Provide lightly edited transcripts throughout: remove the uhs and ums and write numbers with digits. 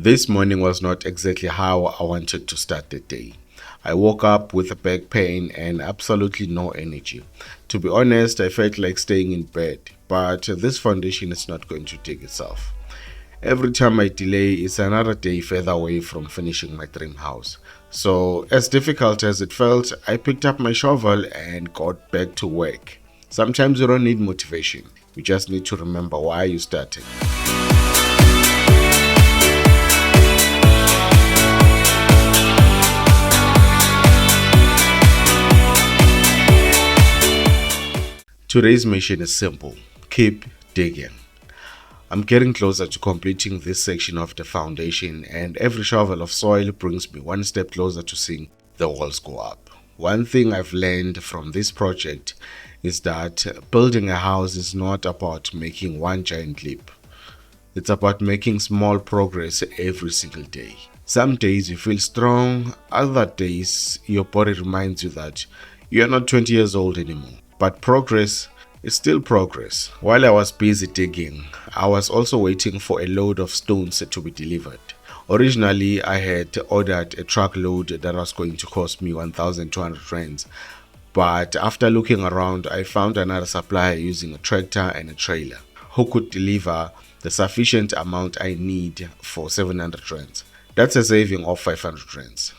This morning was not exactly how I wanted to start the day. I woke up with a back pain and absolutely no energy. To be honest, I felt like staying in bed, but this foundation is not going to take itself. Every time I delay, it's another day further away from finishing my dream house. So, as difficult as it felt, I picked up my shovel and got back to work. Sometimes you don't need motivation, you just need to remember why you started. Today's mission is simple: keep digging. I'm getting closer to completing this section of the foundation, and every shovel of soil brings me one step closer to seeing the walls go up. One thing I've learned from this project is that building a house is not about making one giant leap. It's about making small progress every single day. Some days you feel strong, other days your body reminds you that you are not 20 years old anymore. But progress is still progress. While I was busy digging, I was also waiting for a load of stones to be delivered. Originally, I had ordered a truckload that was going to cost me 1,200 rands. But after looking around, I found another supplier using a tractor and a trailer who could deliver the sufficient amount I need for 700 rands. That's a saving of 500 rands.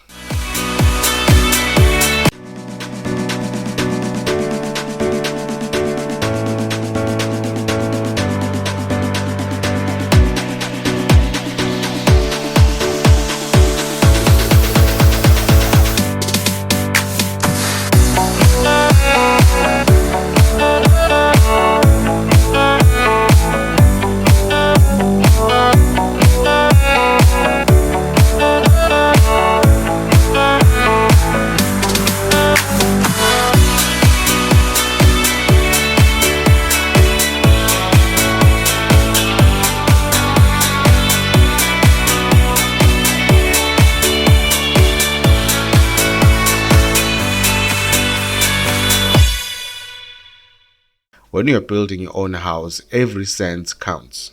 When you're building your own house, every cent counts.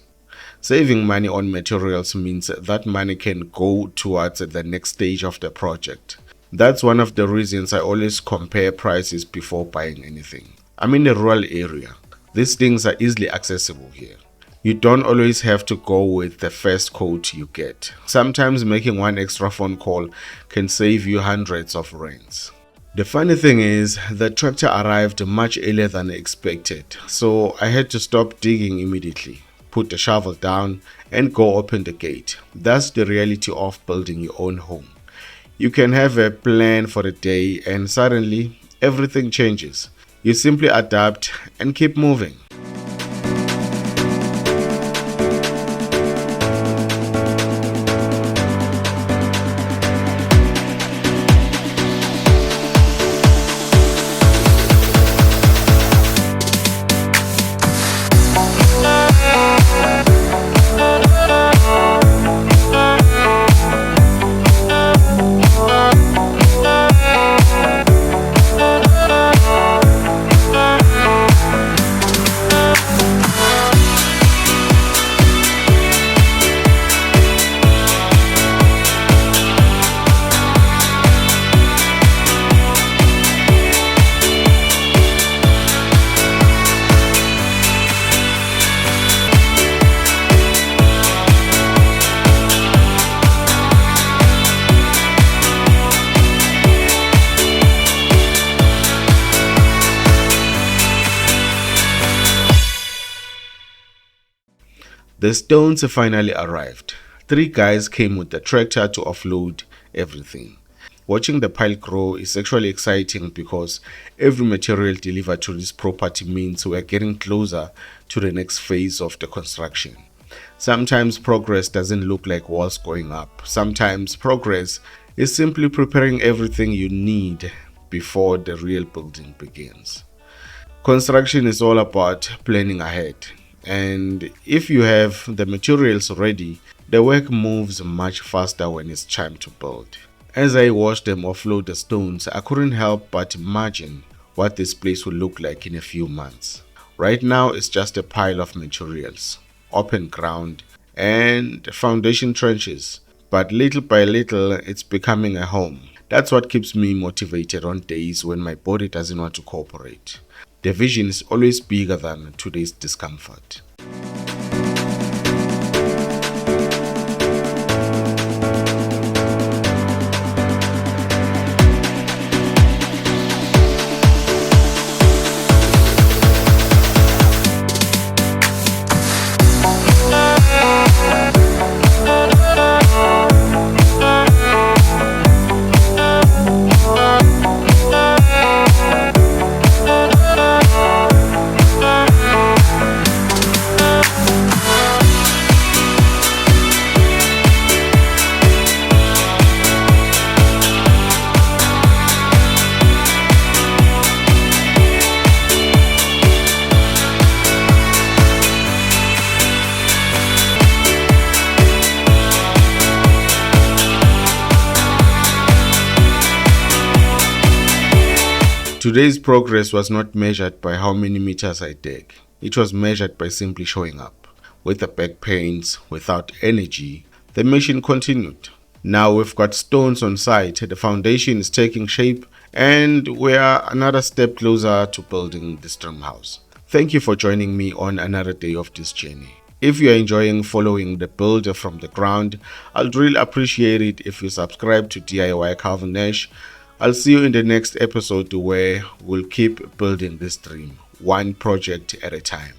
Saving money on materials means that money can go towards the next stage of the project. That's one of the reasons I always compare prices before buying anything. I'm in a rural area. These things are easily accessible here. You don't always have to go with the first quote you get. Sometimes making one extra phone call can save you hundreds of rands. The funny thing is, the tractor arrived much earlier than expected, so I had to stop digging immediately, put the shovel down, and go open the gate. That's the reality of building your own home. You can have a plan for the day, and suddenly everything changes. You simply adapt and keep moving. The stones finally arrived. 3 guys came with the tractor to offload everything. Watching the pile grow is actually exciting because every material delivered to this property means we are getting closer to the next phase of the construction. Sometimes progress doesn't look like walls going up. Sometimes progress is simply preparing everything you need before the real building begins. Construction is all about planning ahead. And if you have the materials ready, the work moves much faster when it's time to build. As I watched them offload the stones, I couldn't help but imagine what this place will look like in a few months. Right now, it's just a pile of materials, open ground, and foundation trenches. But little by little, it's becoming a home. That's what keeps me motivated on days when my body doesn't want to cooperate. The vision is always bigger than today's discomfort. Today's progress was not measured by how many meters I dug. It was measured by simply showing up. With the back pains, without energy, the mission continued. Now we've got stones on site, the foundation is taking shape, and we are another step closer to building this dream house. Thank you for joining me on another day of this journey. If you are enjoying following the builder from the ground, I'd really appreciate it if you subscribe to DIY Calvinash. I'll see you in the next episode where we'll keep building this dream, one project at a time.